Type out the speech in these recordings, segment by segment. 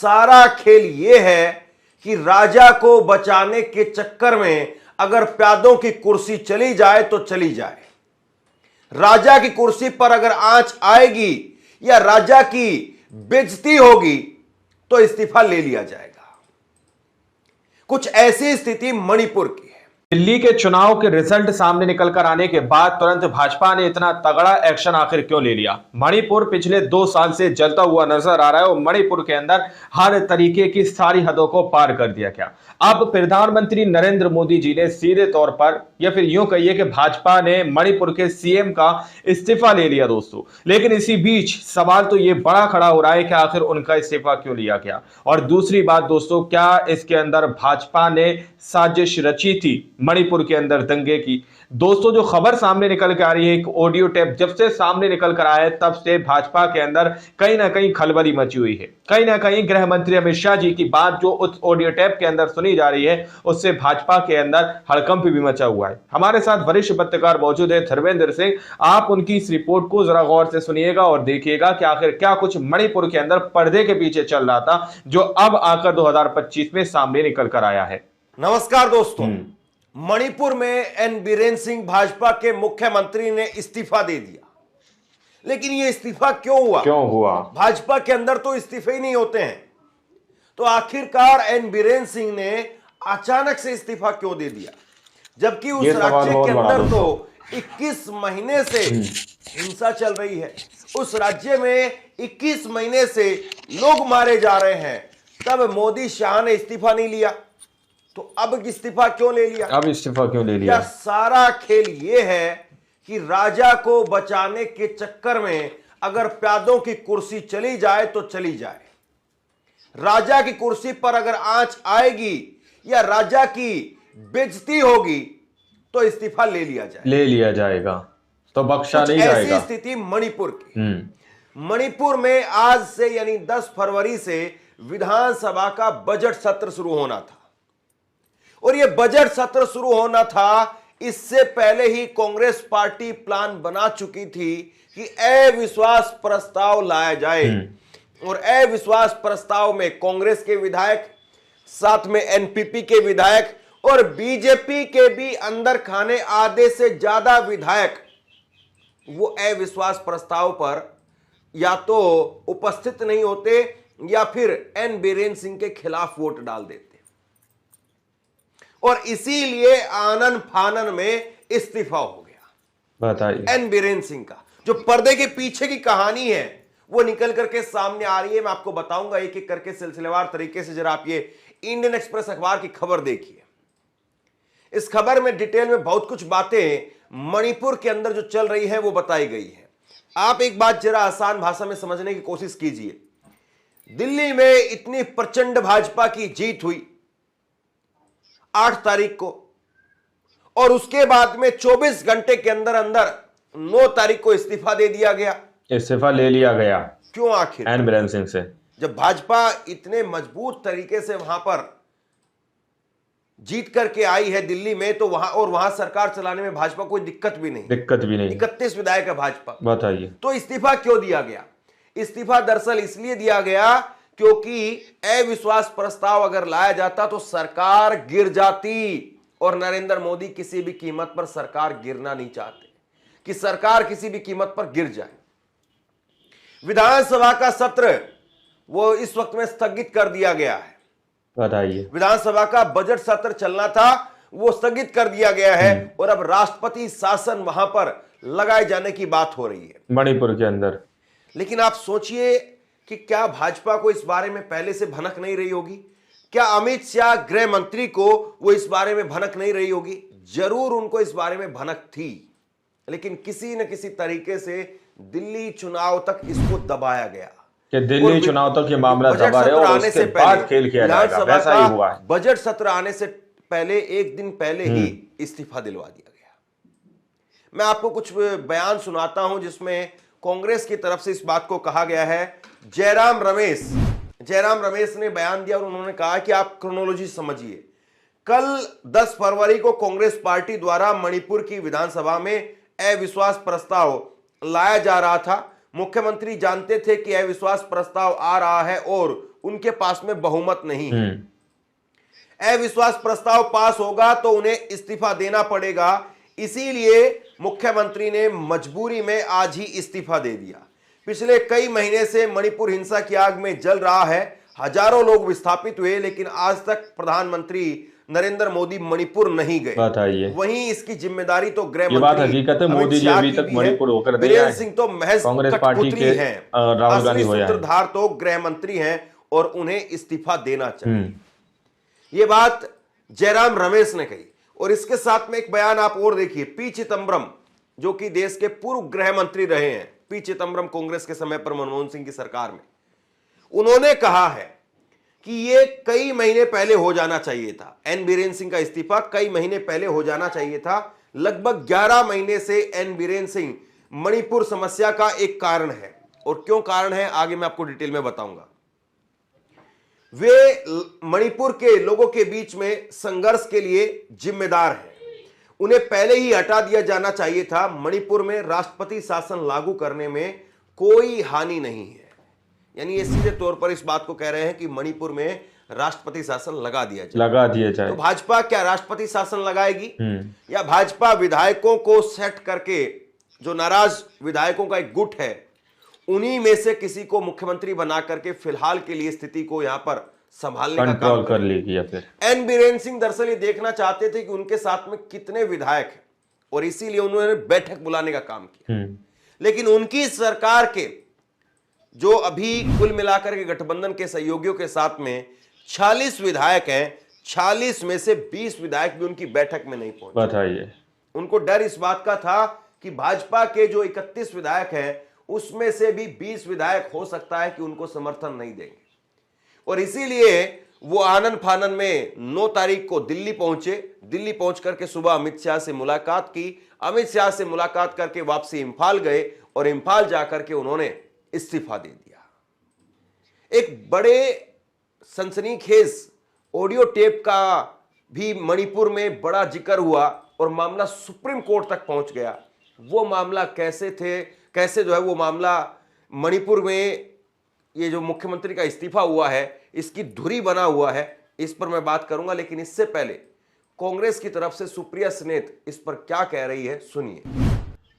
सारा खेल यह है कि राजा को बचाने के चक्कर में अगर प्यादों की कुर्सी चली जाए तो चली जाए। राजा की कुर्सी पर अगर आंच आएगी या राजा की बेइज्जती होगी तो इस्तीफा ले लिया जाएगा। कुछ ऐसी स्थिति मणिपुर की है। दिल्ली के चुनाव के रिजल्ट सामने निकलकर आने के बाद तुरंत भाजपा ने इतना तगड़ा एक्शन आखिर क्यों ले लिया? मणिपुर पिछले 2 साल से जलता हुआ नजर आ रहा है और मणिपुर के अंदर हर तरीके की सारी हदों को पार कर दिया गया। अब प्रधानमंत्री नरेंद्र मोदी जी ने सीधे तौर पर, या फिर यूं कहिए कि भाजपा ने मणिपुर के सीएम का इस्तीफा ले लिया दोस्तों। लेकिन इसी बीच सवाल तो ये बड़ा खड़ा हो रहा है कि आखिर उनका इस्तीफा क्यों लिया गया। और दूसरी बात दोस्तों, क्या इसके अंदर भाजपा ने साजिश रची थी मणिपुर के अंदर दंगे की? दोस्तों जो खबर सामने निकल कर आ रही है, एक ऑडियो टेप जब से सामने निकल कर आया है तब से भाजपा के अंदर कहीं ना कहीं खलबली मची हुई है। कहीं ना कहीं गृह मंत्री अमित शाह जी की बात जो उस ऑडियो टेप के अंदर सुनी जा रही है उससे भाजपा के अंदर हड़कंप भी मचा हुआ है। हमारे साथ वरिष्ठ पत्रकार मौजूद है धर्मेंद्र सिंह। आप उनकी इस रिपोर्ट को जरा गौर से सुनिएगा और देखिएगा कि आखिर क्या कुछ मणिपुर के अंदर पर्दे के पीछे चल रहा था जो अब आकर 2025 में सामने निकल कर आया है। नमस्कार दोस्तों। मणिपुर में एन बीरेन सिंह भाजपा के मुख्यमंत्री ने इस्तीफा दे दिया। लेकिन यह इस्तीफा क्यों हुआ? भाजपा के अंदर तो इस्तीफे ही नहीं होते हैं। तो आखिरकार एन बीरेन सिंह ने अचानक से इस्तीफा क्यों दे दिया, जबकि उस राज्य के अंदर तो 21 महीने से हिंसा चल रही है। उस राज्य में 21 महीने से लोग मारे जा रहे हैं। तब मोदी शाह ने इस्तीफा नहीं लिया, तो अब इस्तीफा क्यों ले लिया? सारा खेल यह है कि राजा को बचाने के चक्कर में अगर प्यादों की कुर्सी चली जाए तो चली जाए। राजा की कुर्सी पर अगर आंच आएगी या राजा की बेइज्जती होगी तो इस्तीफा ले लिया जाएगा। तो बख्शा नहीं जाएगा। ऐसी स्थिति मणिपुर की। मणिपुर में आज से यानी 10 फरवरी से विधानसभा का बजट सत्र शुरू होना था और यह बजट सत्र शुरू होना था, इससे पहले ही कांग्रेस पार्टी प्लान बना चुकी थी कि अविश्वास प्रस्ताव लाया जाए। और अविश्वास प्रस्ताव में कांग्रेस के विधायक, साथ में एनपीपी के विधायक और बीजेपी के भी अंदर खाने आधे से ज्यादा विधायक वो अविश्वास प्रस्ताव पर या तो उपस्थित नहीं होते या फिर एन बीरेन सिंह के खिलाफ वोट डाल देते। और इसीलिए आनन फानन में इस्तीफा हो गया। बताइए एन बीरेन सिंह का जो पर्दे के पीछे की कहानी है वो निकल करके सामने आ रही है। मैं आपको बताऊंगा एक एक करके सिलसिलेवार तरीके से। जरा आप ये इंडियन एक्सप्रेस अखबार की खबर देखिए। इस खबर में डिटेल में बहुत कुछ बातें मणिपुर के अंदर जो चल रही है वो बताई गई है। आप एक बात जरा आसान भाषा में समझने की कोशिश कीजिए। दिल्ली में इतनी प्रचंड भाजपा की जीत हुई 8 तारीख को और उसके बाद में 24 घंटे के अंदर अंदर 9 तारीख को इस्तीफा दे दिया गया। इस्तीफा ले लिया गया। क्यों आखिर? एन बीरेन सिंह से। जब भाजपा इतने मजबूत तरीके से वहां पर जीत करके आई है दिल्ली में, तो वहां सरकार चलाने में भाजपा कोई दिक्कत भी नहीं। 31 विधायक है भाजपा। बताइए तो इस्तीफा क्यों दिया गया? इस्तीफा दरअसल इसलिए दिया गया क्योंकि अविश्वास प्रस्ताव अगर लाया जाता तो सरकार गिर जाती और नरेंद्र मोदी किसी भी कीमत पर सरकार गिरना नहीं चाहते कि सरकार किसी भी कीमत पर गिर जाए। विधानसभा का सत्र वो इस वक्त में स्थगित कर दिया गया है। बताइए। विधानसभा का बजट सत्र चलना था वो स्थगित कर दिया गया है और अब राष्ट्रपति शासन वहां पर लगाए जाने की बात हो रही है मणिपुर के अंदर। लेकिन आप सोचिए कि क्या भाजपा को इस बारे में पहले से भनक नहीं रही होगी? क्या अमित शाह गृह मंत्री को वो इस बारे में भनक नहीं रही होगी? जरूर उनको इस बारे में भनक थी, लेकिन किसी न किसी तरीके से दिल्ली चुनाव तक इसको दबाया गया कि दिल्ली चुनाव तक ये मामला दबा है और उसके बाद खेल किया जाएगा। वैसा ही हुआ है। बजट सत्र आने से पहले एक दिन पहले ही इस्तीफा दिलवा दिया गया। मैं आपको कुछ बयान सुनाता हूं जिसमें कांग्रेस की तरफ से इस बात को कहा गया है। जयराम रमेश ने बयान दिया और उन्होंने कहा कि आप क्रोनोलॉजी समझिए। कल 10 फरवरी को कांग्रेस पार्टी द्वारा मणिपुर की विधानसभा में अविश्वास प्रस्ताव लाया जा रहा था। मुख्यमंत्री जानते थे कि अविश्वास प्रस्ताव आ रहा है और उनके पास में बहुमत नहीं है। अविश्वास प्रस्ताव पास होगा तो उन्हें इस्तीफा देना पड़ेगा। इसीलिए मुख्यमंत्री ने मजबूरी में आज ही इस्तीफा दे दिया। पिछले कई महीने से मणिपुर हिंसा की आग में जल रहा है। हजारों लोग विस्थापित हुए, लेकिन आज तक प्रधानमंत्री नरेंद्र मोदी मणिपुर नहीं गए। बताइए, वहीं इसकी जिम्मेदारी तो गृह मंत्री, ये बात हकीकत है, मोदी जी अभी तक मणिपुर होकर बीरेंद्र सिंह तो महज कांग्रेस पार्टी के हैं, राहुल गांधी सूत्रधार तो गृह मंत्री हैं और उन्हें इस्तीफा देना चाहिए। ये बात जयराम रमेश ने कही। और इसके साथ में एक बयान आप और देखिए, पी चिदम्बरम जो कि देश के पूर्व गृह मंत्री रहे हैं, पी चिदम्बरम कांग्रेस के समय पर मनमोहन सिंह की सरकार में, उन्होंने कहा है कि ये कई महीने पहले हो जाना चाहिए था। एन बीरेन सिंह का इस्तीफा कई महीने पहले हो जाना चाहिए था। लगभग 11 महीने से एन बीरेन सिंह मणिपुर समस्या का एक कारण है। और क्यों कारण है आगे मैं आपको डिटेल में बताऊंगा। वे मणिपुर के लोगों के बीच में संघर्ष के लिए जिम्मेदार हैं। उन्हें पहले ही हटा दिया जाना चाहिए था। मणिपुर में राष्ट्रपति शासन लागू करने में कोई हानि नहीं है। यानी ये सीधे तौर पर इस बात को कह रहे हैं कि मणिपुर में राष्ट्रपति शासन लगा दिया जाए। तो भाजपा क्या राष्ट्रपति शासन लगाएगी, या भाजपा विधायकों को सेट करके, जो नाराज विधायकों का एक गुट है, उन्हीं में से किसी को मुख्यमंत्री बना करके फिलहाल के लिए स्थिति को यहां पर संभालने का काम कर लेगी? या फिर एन बीरेन सिंह दरअसल ये देखना चाहते थे कि उनके साथ में कितने विधायक हैं, और इसीलिए उन्होंने बैठक बुलाने का काम किया। लेकिन उनकी सरकार के जो अभी कुल मिलाकर के गठबंधन के सहयोगियों के साथ में 46 विधायक हैं, 46 में से 20 विधायक भी उनकी बैठक में नहीं पहुंचे। बताइए, उनको डर इस बात का था कि भाजपा के जो 31 विधायक हैं उसमें से भी 20 विधायक हो सकता है कि उनको समर्थन नहीं देंगे। और इसीलिए वो आनन फानन में 9 तारीख को दिल्ली पहुंचे। दिल्ली पहुंच करके सुबह अमित शाह से मुलाकात की। अमित शाह से मुलाकात करके वापसी इंफाल गए और इंफाल जाकर के उन्होंने इस्तीफा दे दिया। एक बड़े सनसनीखेज ऑडियो टेप का भी मणिपुर में बड़ा जिक्र हुआ और मामला सुप्रीम कोर्ट तक पहुंच गया। वो मामला कैसे जो है वो मामला मणिपुर में ये जो मुख्यमंत्री का इस्तीफा हुआ है, इसकी धुरी बना हुआ है, इस पर मैं बात करूंगा। लेकिन इससे पहले कांग्रेस की तरफ से सुप्रिया स्नेत इस पर क्या कह रही है, सुनिए।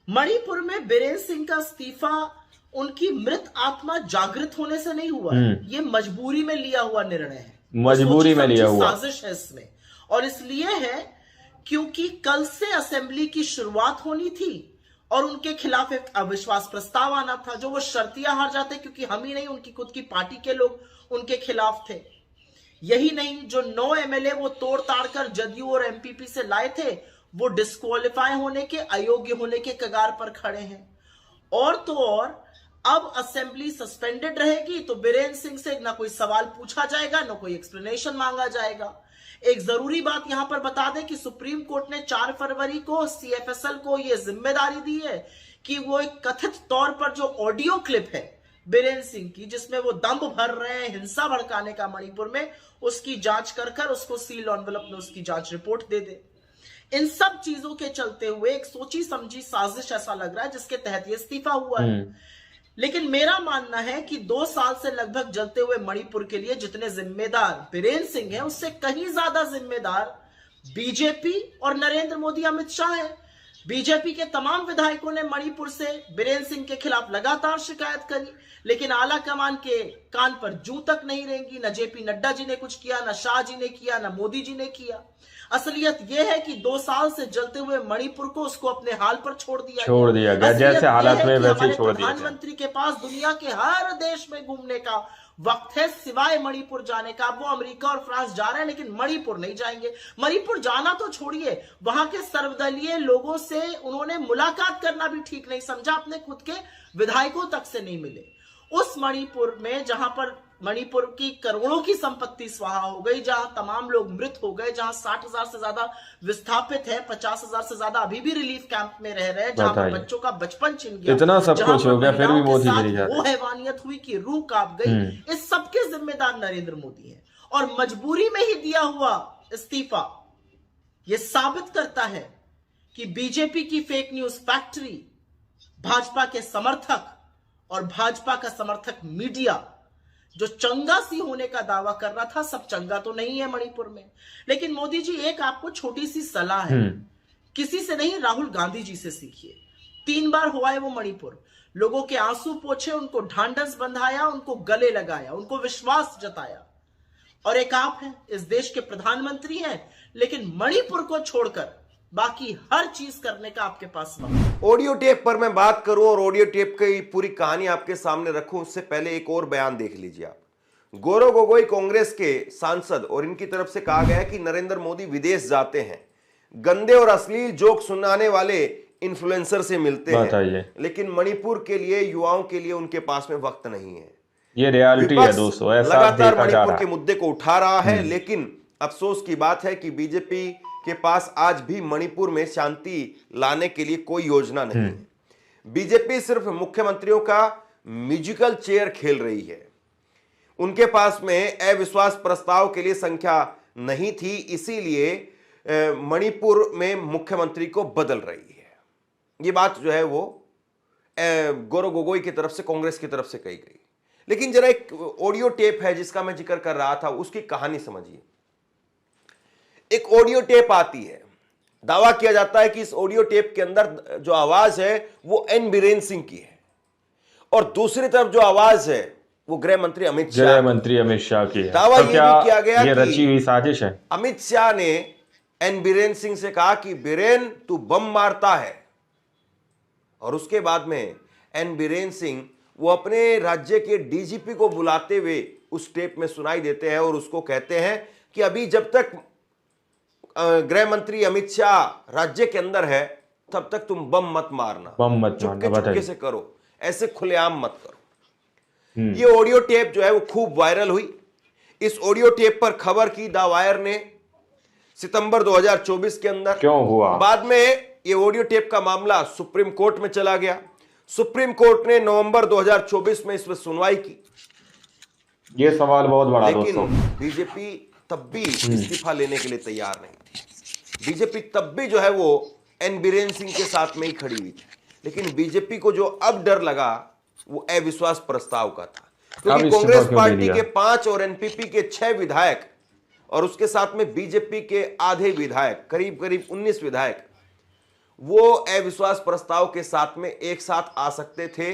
मणिपुर में बीरेन सिंह का इस्तीफा उनकी मृत आत्मा जागृत होने से नहीं हुआ। ये मजबूरी में लिया हुआ निर्णय है, मजबूरी में लिया हुआ साजिश है इसमें। और इसलिए है क्योंकि कल से असेंबली की शुरुआत होनी थी और उनके खिलाफ एक अविश्वास प्रस्ताव आना था, जो वो शर्तिया हार जाते क्योंकि हम ही नहीं, उनकी खुद की पार्टी के लोग उनके खिलाफ थे। यही नहीं, जो 9 एमएलए वो तोड़ ताड़ कर जदयू और एमपीपी से लाए थे, वो डिस्क्वालीफाई होने के, अयोग्य होने के कगार पर खड़े हैं। और तो और अब असेंबली सस्पेंडेड रहेगी तो बीरेन सिंह से ना कोई सवाल पूछा जाएगा, ना कोई एक्सप्लेनेशन मांगा जाएगा। एक जरूरी बात यहां पर बता दें कि सुप्रीम कोर्ट ने 4 फरवरी को सीएफएसएल को यह जिम्मेदारी दी है कि वो एक कथित तौर पर जो ऑडियो क्लिप है बीरेन सिंह की, जिसमें वो दम भर रहे हैं हिंसा भड़काने का मणिपुर में, उसकी जांच कर उसको सील एनवेलप में उसकी जांच रिपोर्ट दे दे। इन सब चीजों के चलते हुए एक सोची समझी साजिश ऐसा लग रहा है जिसके तहत ये इस्तीफा हुआ है। लेकिन मेरा मानना है कि 2 साल से लगभग जलते हुए मणिपुर के लिए जितने जिम्मेदार बीरेन सिंह हैं, उससे कहीं ज्यादा जिम्मेदार बीजेपी और नरेंद्र मोदी, अमित शाह है। बीजेपी के तमाम विधायकों ने मणिपुर से बीरेन सिंह के खिलाफ लगातार शिकायत करी, लेकिन आला कमान के कान पर जूं तक नहीं रेंगी। न जेपी नड्डा जी ने कुछ किया, न शाह जी ने किया, न मोदी जी ने किया। असलियत यह है कि 2 साल से जलते हुए मणिपुर को उसको अपने हाल पर छोड़ दिया गया। जैसे हालात में वैसे छोड़ दिया। प्रधानमंत्री के पास दुनिया के हर देश में घूमने का वक्त है सिवाय मणिपुर जाने का। वो अमेरिका और फ्रांस जा रहे हैं लेकिन मणिपुर नहीं जाएंगे। मणिपुर जाना तो छोड़िए, वहां के सर्वदलीय लोगों से उन्होंने मुलाकात करना भी ठीक नहीं समझा, अपने खुद के विधायकों तक से नहीं मिले। उस मणिपुर में जहां पर मणिपुर की करोड़ों की संपत्ति स्वाहा हो गई, जहां तमाम लोग मृत हो गए, जहां 60,000 से ज्यादा विस्थापित है, 50,000 से ज्यादा अभी भी रिलीफ कैंप में रह रहे हैं, जहां पर बच्चों का बचपन छिन गया, इतना सब कुछ हो गया, फिर भी मोदी जी वो हैवानियत हुई कि रूह कांप गई। इस सबके जिम्मेदार नरेंद्र मोदी है और मजबूरी में ही दिया हुआ इस्तीफा यह साबित करता है कि बीजेपी की फेक न्यूज फैक्ट्री, भाजपा के समर्थक और भाजपा का समर्थक मीडिया जो चंगा सी होने का दावा कर रहा था, सब चंगा तो नहीं है मणिपुर में। लेकिन मोदी जी, एक आपको छोटी सी सलाह है, किसी से नहीं, राहुल गांधी जी से सीखिए। 3 बार हुआ है वो मणिपुर, लोगों के आंसू पोछे, उनको ढांढस बंधाया, उनको गले लगाया, उनको विश्वास जताया। और एक आप हैं, इस देश के प्रधानमंत्री हैं, लेकिन मणिपुर को छोड़कर बाकी हर चीज करने का आपके पास वक्त। ऑडियो टेप पर मैं बात करूं और ऑडियो टेप की पूरी कहानी आपके सामने रखूं, उससे पहले एक और बयान देख लीजिए आप। गौरव गोगोई कांग्रेस के सांसद, और इनकी तरफ से कहा गया है कि नरेंद्र मोदी विदेश जाते हैं, गंदे और अश्लील जोक सुनाने वाले इन्फ्लुएंसर से मिलते हैं, लेकिन मणिपुर के लिए, युवाओं के लिए उनके पास में वक्त नहीं है। ये रियलिटी है दोस्तों, ऐसा लगातार मणिपुर के मुद्दे को उठा रहा है, लेकिन अफसोस की बात है कि बीजेपी के पास आज भी मणिपुर में शांति लाने के लिए कोई योजना नहीं है। बीजेपी सिर्फ मुख्यमंत्रियों का म्यूजिकल चेयर खेल रही है। उनके पास में अविश्वास प्रस्ताव के लिए संख्या नहीं थी, इसीलिए मणिपुर में मुख्यमंत्री को बदल रही है। ये बात जो है वो गौरव गोगोई की तरफ से, कांग्रेस की तरफ से कही गई। लेकिन जरा एक ऑडियो टेप है जिसका मैं जिक्र कर रहा था, उसकी कहानी समझिए। एक ऑडियो टेप आती है, दावा किया जाता है कि इस ऑडियो टेप के अंदर जो आवाज है वो एन बीरेन सिंह की है, और दूसरी तरफ जो आवाज है वो गृह मंत्री अमित शाह की है। दावा तो यह भी किया गया ये रची हुई साजिश है। अमित शाह ने एन बीरेन सिंह से कहा कि बीरेन तू बम मारता है, और उसके बाद में एन बीरेन सिंह वो अपने राज्य के डीजीपी को बुलाते हुए उस टेप में सुनाई देते हैं और उसको कहते हैं कि अभी जब तक गृह मंत्री अमित शाह राज्य के अंदर है तब तक तुम बम मत मारना, चुपके से करो, ऐसे खुलेआम मत करो। ये ऑडियो टेप जो है वो खूब वायरल हुई। इस ऑडियो टेप पर खबर की द वायर ने सितंबर 2024 के अंदर। क्यों हुआ? बाद में ये ऑडियो टेप का मामला सुप्रीम कोर्ट में चला गया। सुप्रीम कोर्ट ने नवंबर 2024 में इस पर सुनवाई की। ये सवाल बहुत बड़ा लेकिन दोस्तों, बीजेपी तब भी इस्तीफा लेने के लिए तैयार नहीं थी। बीजेपी तब भी जो है वो एन बीरेन सिंह के साथ में ही खड़ी हुई थी। लेकिन बीजेपी को जो अब डर लगा वो अविश्वास प्रस्ताव का था, क्योंकि कांग्रेस पार्टी के 5 और एनपीपी के 6 विधायक और उसके साथ में बीजेपी के आधे विधायक, करीब करीब 19 विधायक, वो अविश्वास प्रस्ताव के साथ में एक साथ आ सकते थे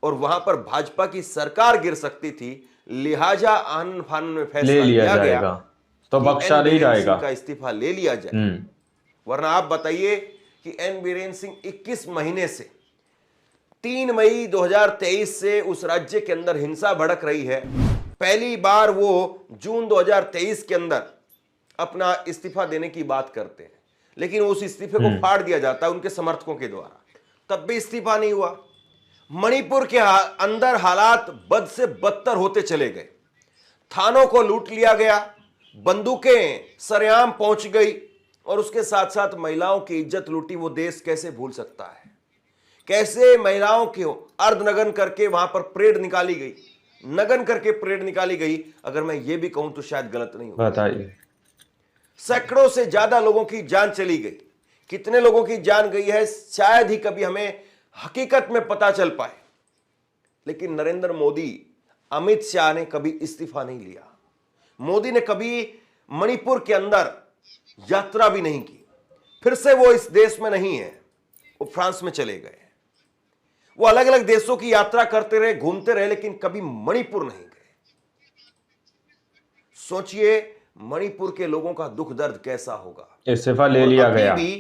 और वहां पर भाजपा की सरकार गिर सकती थी। लिहाजा आनन फानन में फैसला लिया गया तो बख्शा नहीं जाएगा, का इस्तीफा ले लिया जाए। वरना आप बताइए कि एन बीरेन सिंह 21 महीने से 3 मई 2023 से उस राज्य के अंदर हिंसा भड़क रही है। पहली बार वो जून 2023 के अंदर अपना इस्तीफा देने की बात करते हैं, लेकिन उस इस्तीफे को फाड़ दिया जाता है उनके समर्थकों के द्वारा। तब भी इस्तीफा नहीं हुआ। मणिपुर के अंदर हालात बद से बदतर होते चले गए। थानों को लूट लिया गया, बंदूकें सरेआम पहुंच गई और उसके साथ साथ महिलाओं की इज्जत लूटी। वो देश कैसे भूल सकता है? कैसे महिलाओं की अर्धनग्न करके वहां पर परेड निकाली गई, नग्न करके परेड निकाली गई। अगर मैं ये भी कहूं तो शायद गलत नहीं होगा। बताइए, सैकड़ों से ज्यादा लोगों की जान चली गई। कितने लोगों की जान गई है शायद ही कभी हमें हकीकत में पता चल पाए। लेकिन नरेंद्र मोदी, अमित शाह ने कभी इस्तीफा नहीं लिया। मोदी ने कभी मणिपुर के अंदर यात्रा भी नहीं की। फिर से वो इस देश में नहीं है, वो फ्रांस में चले गए। वो अलग अलग देशों की यात्रा करते रहे, घूमते रहे, लेकिन कभी मणिपुर नहीं गए। सोचिए मणिपुर के लोगों का दुख दर्द कैसा होगा। इस्तीफा ले लिया गया भी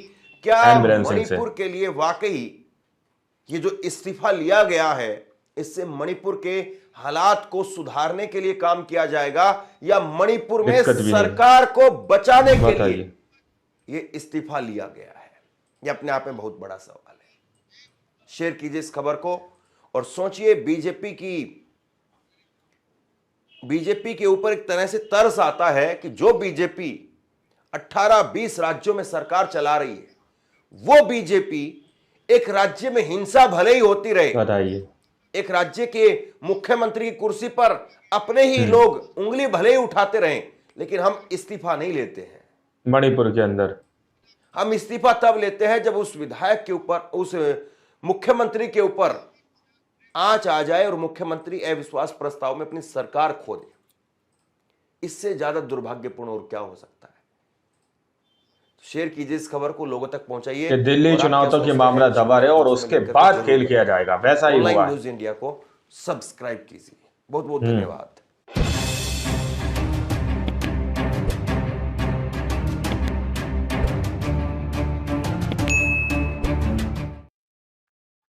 क्या मणिपुर के लिए वाकई ये जो इस्तीफा लिया गया है इससे मणिपुर के हालात को सुधारने के लिए काम किया जाएगा, या मणिपुर में सरकार को बचाने के लिए ये इस्तीफा लिया गया है? ये अपने आप में बहुत बड़ा सवाल है। शेयर कीजिए इस खबर को और सोचिए। बीजेपी के ऊपर एक तरह से तरस आता है कि जो बीजेपी 18-20 राज्यों में सरकार चला रही है, वो बीजेपी एक राज्य में हिंसा भले ही होती रहे, बताइए, एक राज्य के मुख्यमंत्री की कुर्सी पर अपने ही लोग उंगली भले ही उठाते रहें, लेकिन हम इस्तीफा नहीं लेते हैं। मणिपुर के अंदर हम इस्तीफा तब लेते हैं जब उस विधायक के ऊपर, उस मुख्यमंत्री के ऊपर आंच आ जाए और मुख्यमंत्री अविश्वास प्रस्ताव में अपनी सरकार खो दे, इससे ज्यादा दुर्भाग्यपूर्ण और क्या हो सकता है। शेयर कीजिए इस खबर को, लोगों तक पहुंचाइए कि दिल्ली चुनाव तक ये मामला दबा रहे और उसके बाद खेल किया जाएगा, वैसा ही हुआ। ऑनलाइन न्यूज इंडिया को सब्सक्राइब कीजिए। बहुत बहुत धन्यवाद।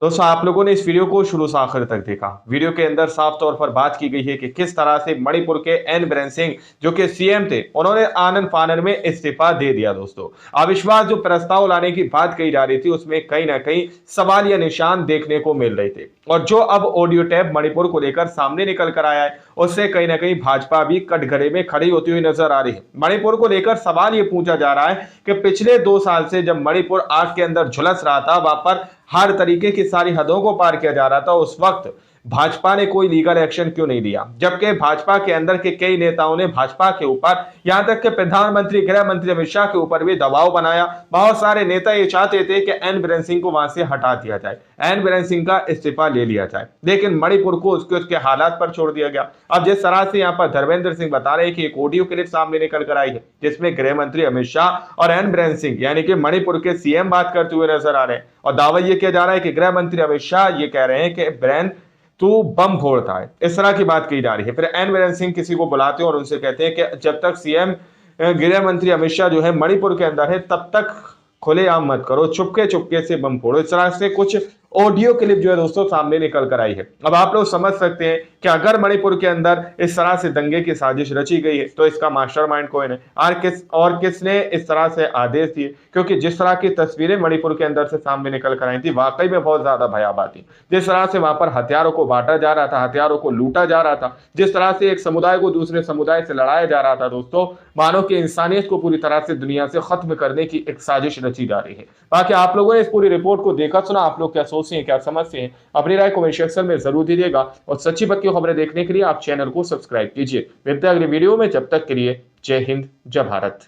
दोस्तों, आप लोगों ने इस वीडियो को शुरू से आखिर तक देखा। वीडियो के अंदर साफ तौर पर बात की गई है कि किस तरह से मणिपुर के एन बीरेन सिंह जो कि सीएम थे, उन्होंने आनन फानन में इस्तीफा दे दिया। दोस्तों, अविश्वास जो प्रस्ताव लाने की बात कही जा रही थी, उसमें कहीं ना कहीं सवाल या निशान देखने को मिल रहे थे। और जो अब ऑडियो टैप मणिपुर को लेकर सामने निकल कर आया है, उससे कहीं ना कहीं भाजपा भी कटघरे में खड़ी होती हुई नजर आ रही है। मणिपुर को लेकर सवाल यह पूछा जा रहा है कि पिछले 2 साल से जब मणिपुर आग के अंदर झुलस रहा था, वहां पर हर तरीके की सारी हदों को पार किया जा रहा था, उस वक्त भाजपा ने कोई लीगल एक्शन क्यों नहीं लिया? जबकि भाजपा के अंदर के कई नेताओं ने भाजपा के ऊपर, यहां तक कि प्रधानमंत्री गृह मंत्री अमित शाह के ऊपर भी दबाव बनाया। बहुत सारे नेता ये चाहते थे कि एन बीरेन सिंह को वहां से हटा दिया जाए, एन बीरेन सिंह का इस्तीफा ले लिया जाए, लेकिन मणिपुर को उसके हालात पर छोड़ दिया गया। अब जिस तरह से यहाँ पर धर्मेंद्र सिंह बता रहे हैं कि एक ऑडियो क्लिप सामने निकल कर आई है, जिसमें गृह मंत्री अमित शाह और एन बीरेन सिंह यानी कि मणिपुर के सीएम बात करते हुए नजर आ रहे हैं। और दावा यह किया जा रहा है कि गृह मंत्री अमित शाह ये कह रहे हैं कि बीरेन तू बम फोड़ता है, इस तरह की बात कही जा रही है। फिर एन बीरेन सिंह किसी को बुलाते हैं और उनसे कहते हैं कि जब तक सीएम गृह मंत्री अमित शाह जो है मणिपुर के अंदर है, तब तक खुलेआम मत करो, चुपके चुपके से बम फोड़ो। इस तरह से कुछ ऑडियो क्लिप जो है दोस्तों सामने निकल कर आई है। अब आप लोग समझ सकते हैं कि अगर मणिपुर के अंदर इस तरह से दंगे की साजिश रची गई है, तो इसका मास्टरमाइंड कौन है और किसने इस तरह से आदेश दिए? क्योंकि जिस तरह की तस्वीरें मणिपुर के अंदर से सामने निकल कर आई थी, वाकई में बहुत ज्यादा भयावह थी। जिस तरह से वहां पर हथियारों को बांटा जा रहा था, हथियारों को लूटा जा रहा था, जिस तरह से एक समुदाय को दूसरे समुदाय से लड़ाया जा रहा था दोस्तों, मानो कि इंसानियत को पूरी तरह से दुनिया से खत्म करने की एक साजिश रची जा रही है। बाकी आप लोगों ने इस पूरी रिपोर्ट को देखा सुना, आप लोग क्या सोचते हैं, क्या समझते हैं? अपनी राय कमेंट सेक्शन में जरूर दीजिएगा और सच्ची पक्की खबरें देखने के लिए आप चैनल को सब्सक्राइब कीजिए। मिलते हैं अगली वीडियो में, जब तक के लिए जय हिंद, जय भारत।